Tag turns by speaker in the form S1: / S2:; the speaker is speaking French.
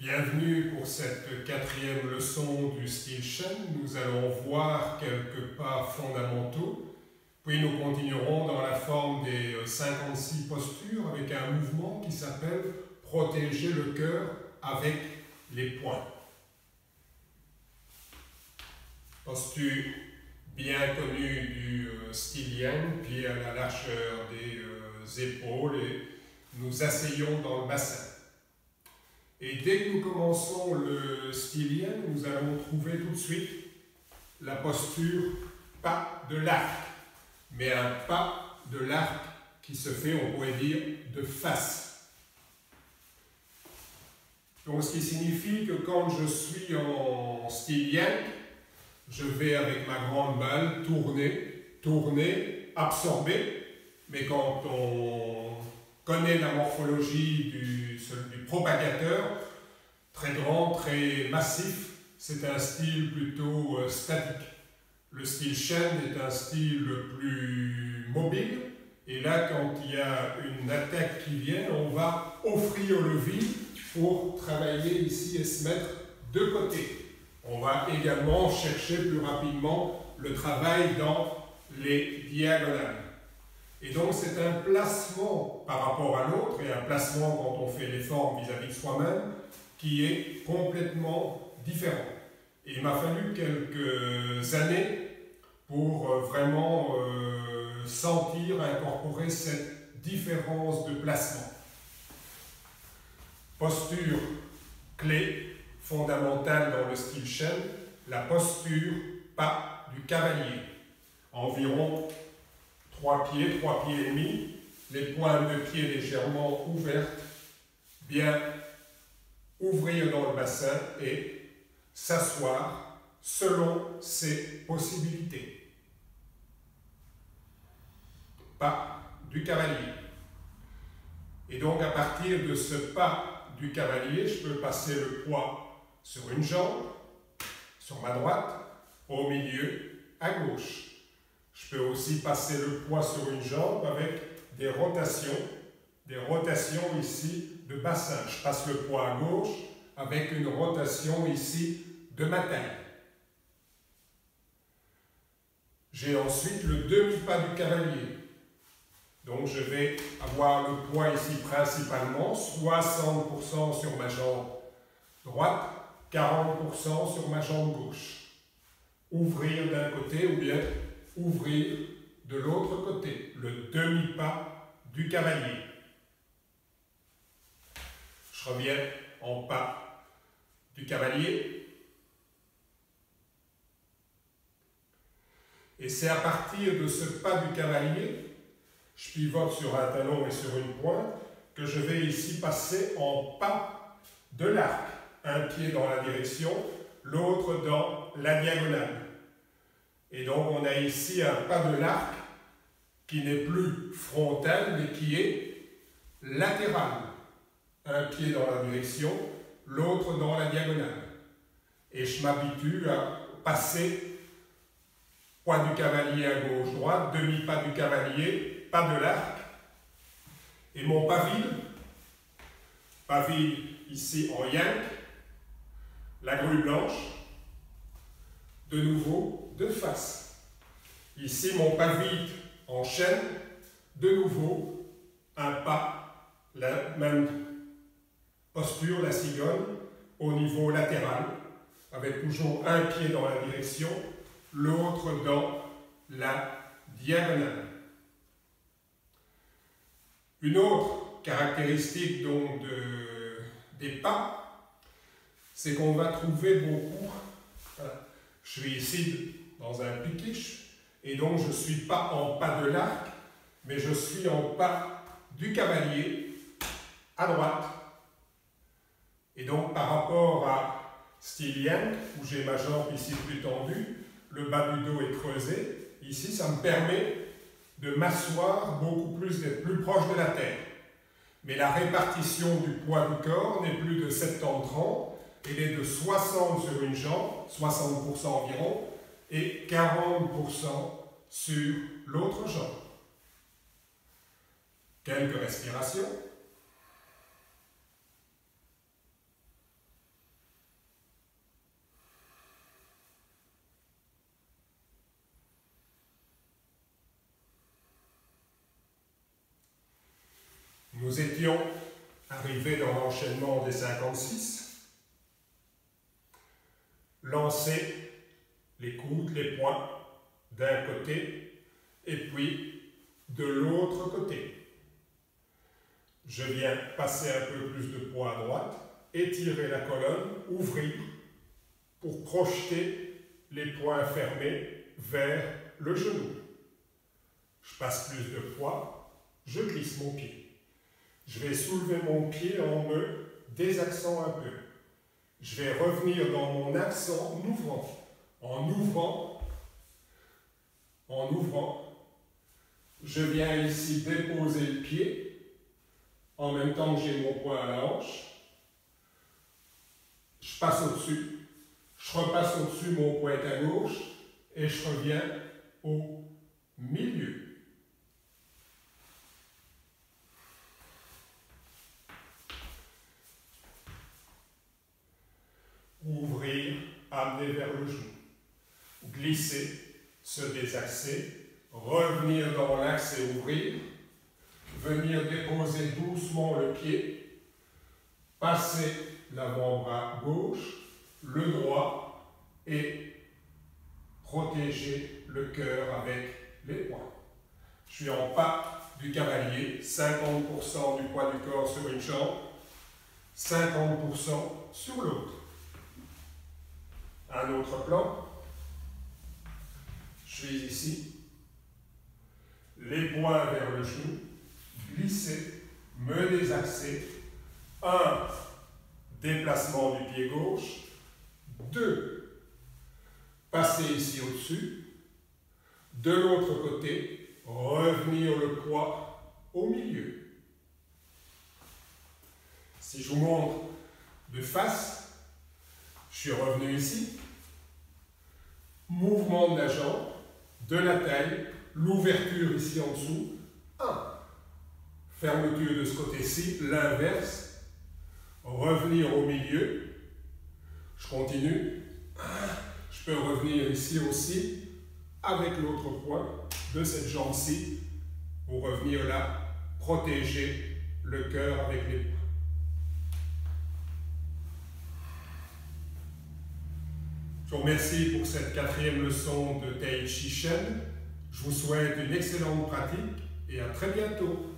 S1: Bienvenue pour cette quatrième leçon du style Shen. Nous allons voir quelques pas fondamentaux, puis nous continuerons dans la forme des 56 postures avec un mouvement qui s'appelle « Protéger le cœur avec les poings ». Posture bien connue du style Yang, pied à la largeur des épaules, et nous asseyons dans le bassin. Et dès que nous commençons le style Yang, nous allons trouver tout de suite la posture pas de l'arc, mais un pas de l'arc qui se fait, on pourrait dire, de face. Donc ce qui signifie que quand je suis en style Yang, je vais avec ma grande balle tourner, absorber, mais quand on connaît la morphologie du propagateur, très grand, très massif, c'est un style plutôt statique. Le style Shen est un style plus mobile, et là, quand il y a une attaque qui vient, on va offrir le vide pour travailler ici et se mettre de côté. On va également chercher plus rapidement le travail dans les diagonales. Et donc c'est un placement par rapport à l'autre, et un placement quand on fait les formes vis-à-vis de soi-même, qui est complètement différent. Et il m'a fallu quelques années pour vraiment sentir, incorporer cette différence de placement. Posture clé, fondamentale dans le style Shen, la posture pas du cavalier. Environ 3 pieds et demi, les pointes de pied légèrement ouvertes, bien ouvrir dans le bassin et s'asseoir selon ses possibilités. Pas du cavalier. Et donc à partir de ce pas du cavalier, je peux passer le poids sur une jambe, sur ma droite, au milieu, à gauche. Je peux aussi passer le poids sur une jambe avec des rotations ici de bassin. Je passe le poids à gauche avec une rotation ici de ma taille. J'ai ensuite le demi-pas du cavalier. Donc je vais avoir le poids ici principalement 60% sur ma jambe droite, 40% sur ma jambe gauche. Ouvrir d'un côté ou bien ouvrir de l'autre côté, le demi-pas du cavalier. Je reviens en pas du cavalier. Et c'est à partir de ce pas du cavalier, je pivote sur un talon et sur une pointe, que je vais ici passer en pas de l'arc. Un pied dans la direction, l'autre dans la diagonale. Et donc on a ici un pas de l'arc qui n'est plus frontal, mais qui est latéral. Un pied dans la direction, l'autre dans la diagonale. Et je m'habitue à passer poids du cavalier à gauche-droite, demi-pas du cavalier, pas de l'arc. Et mon pas vide ici en Yang, la grue blanche, de nouveau de face. Ici, mon pas vide en Shen, de nouveau un pas, la même posture, la cigogne, au niveau latéral, avec toujours un pied dans la direction, l'autre dans la diagonale. Une autre caractéristique donc des pas, c'est qu'on va trouver beaucoup. Voilà, je suis ici dans un piquiche, et donc je ne suis pas en pas de l'arc, mais je suis en pas du cavalier à droite. Et donc par rapport à style Yang, où j'ai ma jambe ici plus tendue, le bas du dos est creusé, ici ça me permet de m'asseoir beaucoup plus, d'être plus proche de la terre. Mais la répartition du poids du corps n'est plus de 70-30, elle est de 60 sur une jambe, 60% environ, et 40% sur l'autre jambe. Quelques respirations. Nous étions arrivés dans l'enchaînement des 56. Lancer les coudes, les poings d'un côté et puis de l'autre côté. Je viens passer un peu plus de poids à droite, étirer la colonne, ouvrir pour projeter les poings fermés vers le genou. Je passe plus de poids, je glisse mon pied. Je vais soulever mon pied en me désaxant un peu. Je vais revenir dans mon axe en ouvrant. Je viens ici déposer le pied en même temps que j'ai mon poing à la hanche. Je passe au-dessus. Je repasse au-dessus, mon poing est à gauche et je reviens au milieu. Ouvrir, amener vers le genou. Glisser, se désaxer, revenir dans l'axe et ouvrir. Venir déposer doucement le pied. Passer l'avant-bras gauche, le droit et protéger le cœur avec les poings. Je suis en pas du cavalier, 50% du poids du corps sur une jambe, 50% sur l'autre. Un autre plan. Je suis ici. Les poings vers le genou, glisser, me désaxer. 1. Déplacement du pied gauche. 2. Passer ici au-dessus. De l'autre côté, revenir le poids au milieu. Si je vous montre de face, je suis revenu ici. Mouvement de la jambe, de la taille, l'ouverture ici en dessous. 1. Fermeture de ce côté-ci, l'inverse. Revenir au milieu. Je continue. Je peux revenir ici aussi avec l'autre point de cette jambe-ci pour revenir là, protéger le cœur avec les poings. Je vous remercie pour cette 4e leçon de Tai Chi Chuan. Je vous souhaite une excellente pratique et à très bientôt.